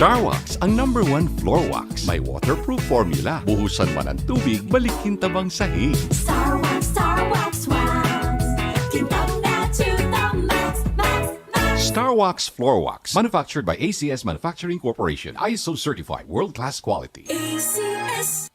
Starwax, ang #1 floor wax. May waterproof formula. Buhusan man ang tubig, balikin tabang sahig. Starwax wax. Kintab na to the max, max, max. Starwax Floor Wax. Manufactured by ACS Manufacturing Corporation. ISO certified. World-class quality. ACS.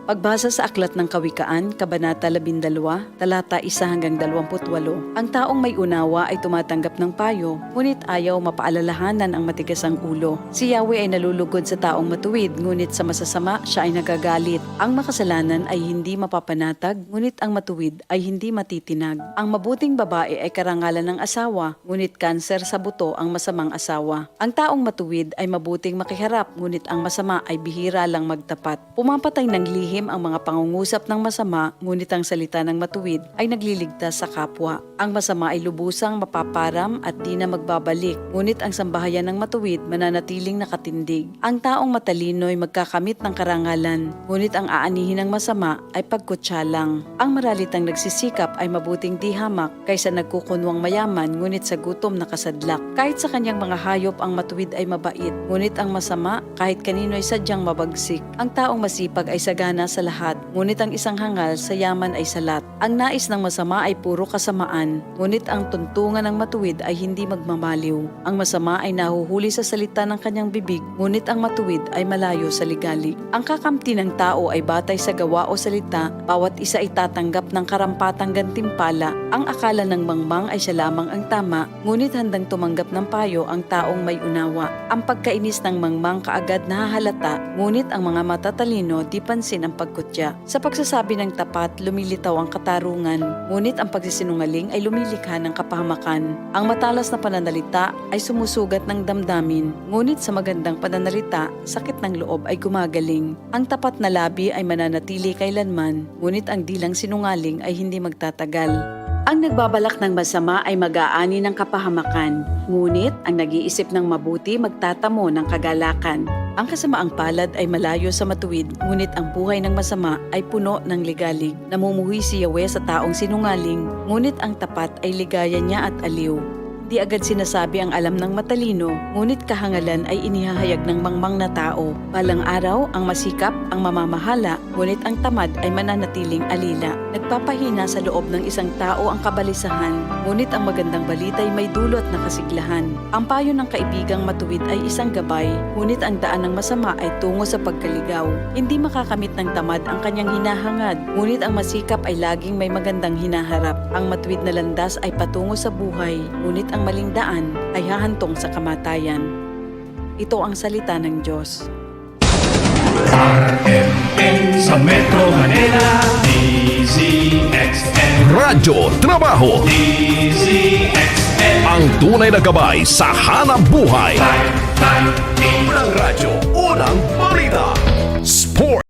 Pagbasa sa Aklat ng Kawikaan, Kabanata 12, talata 1 hanggang 28, ang taong may unawa ay tumatanggap ng payo, ngunit ayaw mapaalalahanan ang matigas ang ulo. Si Yahweh ay nalulugod sa taong matuwid, ngunit sa masasama siya ay nagagalit. Ang makasalanan ay hindi mapapanatag, ngunit ang matuwid ay hindi matitinag. Ang mabuting babae ay karangalan ng asawa, ngunit kanser sa buto ang masamang asawa. Ang taong matuwid ay mabuting makiharap, ngunit ang masama ay bihira lang magtapat. Pumapatay ng lihim ang mga pangungusap ng masama, ngunit ang salita ng matuwid ay nagliligtas sa kapwa. Ang masama ay lubusang mapaparam at di na magbabalik, ngunit ang sambahayan ng matuwid mananatiling nakatindig. Ang taong matalino ay magkakamit ng karangalan, ngunit ang aanihin ng masama ay pagkutsa lang. Ang maralitang nagsisikap ay mabuting di hamak kaysa nagkukunwang mayaman, ngunit sa gutom nakasadlak. Kahit sa kanyang mga hayop ang matuwid ay mabait, ngunit ang masama kahit kanino ay sadyang mabagsik. Ang taong masipag ay sagana sa lahat, ngunit ang isang hangal sa yaman ay salat. Ang nais ng masama ay puro kasamaan, ngunit ang tuntungan ng matuwid ay hindi magmamaliw. Ang masama ay nahuhuli sa salita ng kanyang bibig, ngunit ang matuwid ay malayo sa ligalig. Ang kakamti ng tao ay batay sa gawa o salita, bawat isa ay tatanggap ng karampatang gantimpala. Ang akala ng mangmang ay siya lamang ang tama, ngunit handang tumanggap ng payo ang taong may unawa. Ang pagkainis ng mangmang kaagad nahahalata, ngunit ang mga matatalino di pansin ang pagkutya. Sa pagsasabi ng tapat, lumilitaw ang katarungan, ngunit ang pagsisinungaling ay lumilikha ng kapahamakan. Ang matalas na pananalita ay sumusugat ng damdamin, ngunit sa magandang pananalita, sakit ng loob ay gumagaling. Ang tapat na labi ay mananatili kailanman, ngunit ang dilang sinungaling ay hindi magtatagal. Ang nagbabalak ng masama ay mag-aani ng kapahamakan, ngunit ang nag-iisip ng mabuti magtatamo ng kagalakan. Ang kasamaang palad ay malayo sa matuwid, ngunit ang buhay ng masama ay puno ng ligalig. Namumuhi si Yahweh sa taong sinungaling, ngunit ang tapat ay ligaya niya at aliw. Di agad sinasabi ang alam ng matalino, ngunit kahangalan ay inihahayag ng mangmang na tao. Balang araw, ang masikap, ang mamamahala, ngunit ang tamad ay mananatiling alila. Nagpapahina sa loob ng isang tao ang kabalisahan, ngunit ang magandang balita ay may dulot na kasiglahan. Ang payo ng kaibigang matuwid ay isang gabay, ngunit ang daan ng masama ay tungo sa pagkaligaw. Hindi makakamit ng tamad ang kanyang hinahangad, ngunit ang masikap ay laging may magandang hinaharap. Ang matuwid na landas ay patungo sa buhay, ngunit ang maling daan ay hahantong sa kamatayan. Ito ang salita ng Diyos. RMN sa Metro Manila, DZXN. Radyo Trabaho, DZXN. ang tunay na gabay sa hanap buhay. Time, Unang radyo, unang balita. Sport.